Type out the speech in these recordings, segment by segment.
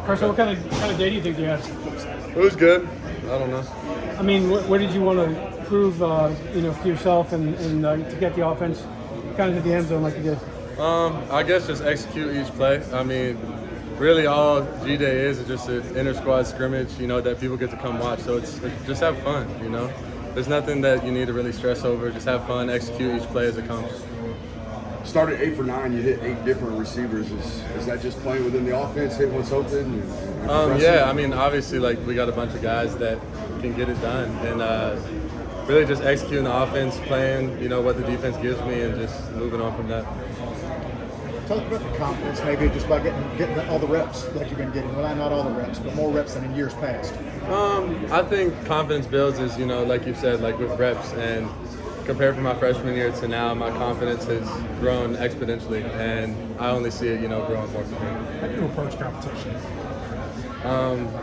Carson, what kind of day do you think you had? It was good. I don't know. I mean, what did you want to prove, for yourself and to get the offense kind of to the end zone like you did? I guess just execute each play. I mean, really all G-Day is just an inter-squad scrimmage, that people get to come watch. So it's just have fun, There's nothing that you need to really stress over. Just have fun, execute each play as it comes. Started 8 for 9. You hit 8 different receivers. Is that just playing within the offense, hit what's open? Yeah, I mean, obviously, we got a bunch of guys that can get it done, and really just executing the offense, playing, what the defense gives me, and just moving on from that. Talk about the confidence, maybe just by getting all the reps like you've been getting. Well, not all the reps, but more reps than in years past. I think confidence builds is, like you said, with reps, and compared from my freshman year to now, my confidence has grown exponentially, and I only see it, growing more from here. How do you approach competition?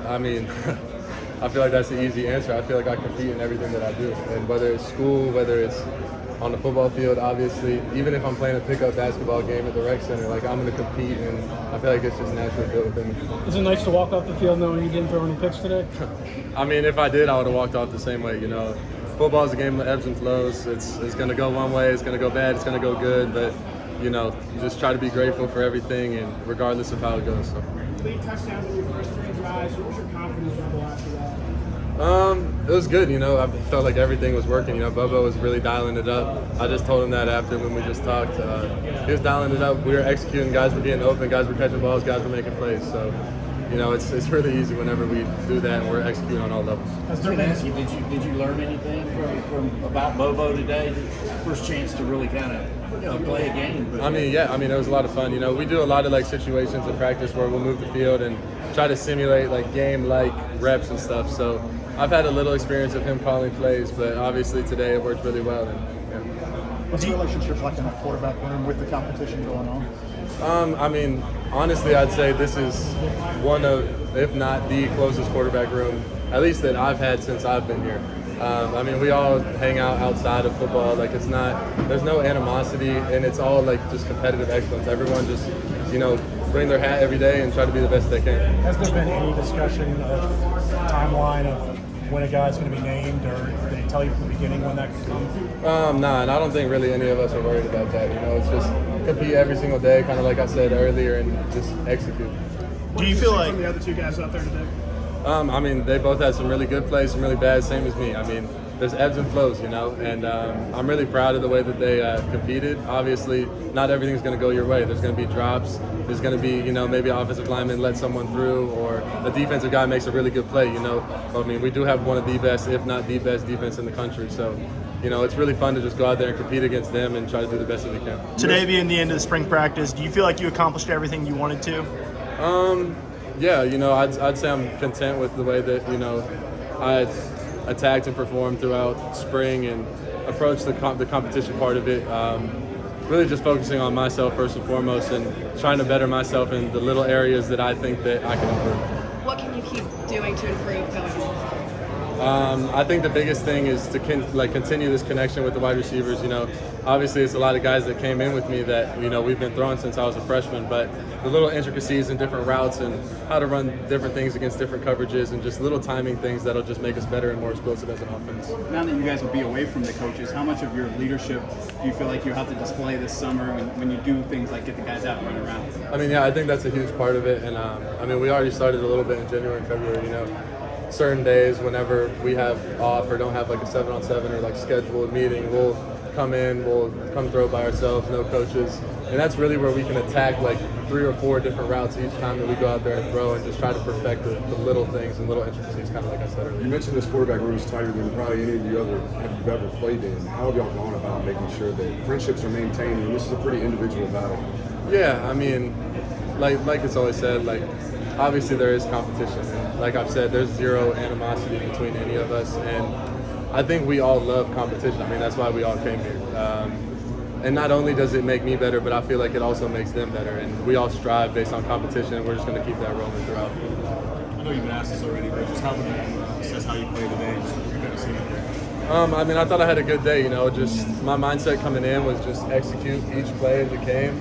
I mean, I feel like that's the easy answer. I feel like I compete in everything that I do, and whether it's school, whether it's on the football field, obviously, even if I'm playing a pickup basketball game at the rec center, I'm going to compete, and I feel like it's just naturally built within me. Is it nice to walk off the field knowing you didn't throw any picks today? I mean, if I did, I would have walked off the same way, Football is a game of ebbs and flows. It's going to go one way, it's going to go bad, it's going to go good, but, you just try to be grateful for everything, and regardless of how it goes. So. 3 touchdowns in your first 3 drives. What was your confidence level after that? It was good, I felt like everything was working. Bobo was really dialing it up. I just told him that after when we just talked. He was dialing it up. We were executing. Guys were getting open. Guys were catching balls. Guys were making plays. So, it's really easy whenever we do that and we're executing on all levels. Did you learn anything from about Bobo today? First chance to really kind of play a game. But it was a lot of fun. We do a lot of situations in practice where we'll move the field and try to simulate game-like reps and stuff. So I've had a little experience of him calling plays, but obviously today it worked really well. And, yeah. What's the relationship like in the quarterback room with the competition going on? Honestly, I'd say this is one of, if not the closest quarterback room, at least that I've had since I've been here. We all hang out outside of football. There's no animosity, and it's all just competitive excellence. Everyone just, bring their hat every day and try to be the best they can. Has there been any discussion of timeline of when a guy's going to be named, or did they tell you from the beginning when that could come? Nah, and I don't think really any of us are worried about that. It's just compete every single day, kind of like I said earlier, and just execute. Do you feel like the other 2 guys out there today? They both had some really good plays, some really bad, same as me. There's ebbs and flows, and I'm really proud of the way that they competed. Obviously, not everything's going to go your way. There's going to be drops. There's going to be, maybe an offensive lineman let someone through, or a defensive guy makes a really good play, we do have one of the best, if not the best, defense in the country. So, it's really fun to just go out there and compete against them and try to do the best that we can. Today being the end of the spring practice, do you feel like you accomplished everything you wanted to? Yeah, I'd say I'm content with the way that, I attacked and performed throughout spring and approached the competition part of it. Really just focusing on myself first and foremost and trying to better myself in the little areas that I think that I can improve. What can you keep doing to improve going forward? I think the biggest thing is to continue this connection with the wide receivers. Obviously it's a lot of guys that came in with me that we've been throwing since I was a freshman, but the little intricacies and different routes and how to run different things against different coverages and just little timing things that'll just make us better and more explosive as an offense. Now that you guys will be away from the coaches, how much of your leadership do you feel like you have to display this summer when you do things like get the guys out and run around? I think that's a huge part of it, and we already started a little bit in January and February. Certain days whenever we have off or don't have a 7-on-7 or scheduled meeting, we'll come throw by ourselves, no coaches, and that's really where we can attack 3 or 4 different routes each time that we go out there and throw and just try to perfect the little things and little intricacies, kind of like I said earlier. You mentioned this quarterback room is tighter than probably any of you you've ever played in. How have y'all gone about making sure that friendships are maintained? And this is a pretty individual battle. Yeah, like it's always said, obviously there is competition. And like I've said, there's zero animosity between any of us, and I think we all love competition. That's why we all came here. And not only does it make me better, but I feel like it also makes them better. And we all strive based on competition, and we're just going to keep that rolling throughout. know you've been asked this already, but just how would you assess how you played today? Just what you kind of seen out there. I mean, I thought I had a good day. You know, just my mindset coming in was just execute each play as it came.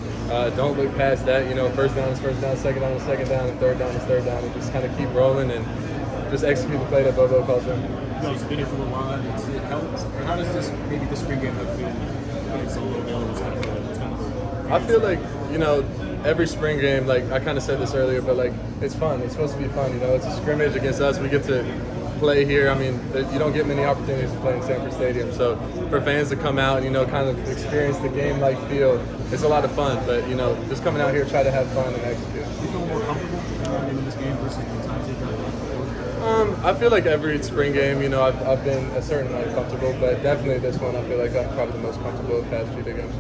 Don't look past that. You know, first down is first down, second down is second down, and third down is third down, and just kind of keep rolling and just execute the play that Bobo calls in. You guys have been here for a little while. How does this spring game have feel? It's a little available. I feel like, you know, every spring game, like I kind of said this earlier, but like it's fun. It's supposed to be fun. You know, it's a scrimmage against us. We get to play here. I mean, you don't get many opportunities to play in Stanford Stadium. So for fans to come out and, you know, kind of experience the game-like feel, it's a lot of fun. But, you know, just coming out here, try to have fun and execute. Do you feel more comfortable in this game versus the times you've done? I feel like every spring game, you know, I've been a certain amount comfortable, but definitely this one, I feel like I'm probably the most comfortable the past few games.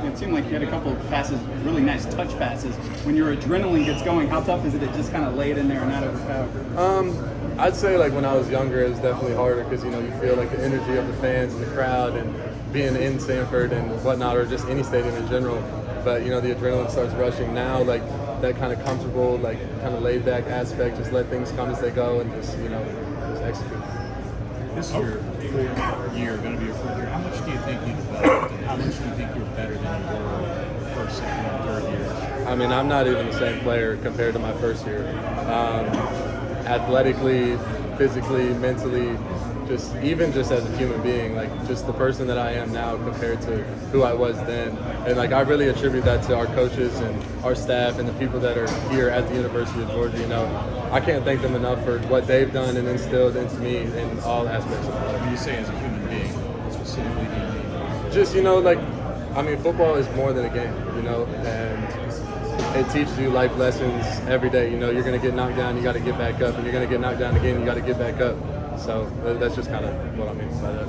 It seemed like you had a couple of passes, really nice touch passes. When your adrenaline gets going, how tough is it to just kind of lay it in there and not overpower? I'd say like when I was younger, it was definitely harder because, you know, you feel like the energy of the fans and the crowd and being in Stanford and whatnot, or just any stadium in general. But, you know, the adrenaline starts rushing now, like that kind of comfortable, like kind of laid back aspect, just let things come as they go and just, you know, just execute. This year, fourth year, going to be your fourth year. How much do you think you developed, and how much do you think you're better than you were the first, second, and third years? I mean, I'm not even the same player compared to my first year. Athletically, physically, mentally, just as a human being, like just the person that I am now compared to who I was then. And like I really attribute that to our coaches and our staff and the people that are here at the University of Georgia. You know, I can't thank them enough for what they've done and instilled into me in all aspects of life. When you say as a human being, what specifically do you mean? Just, you know, like, I mean, football is more than a game, you know, and it teaches you life lessons every day. You know, you're going to get knocked down, you got to get back up, and you're going to get knocked down again, you got to get back up. So that's just kind of what I mean by that.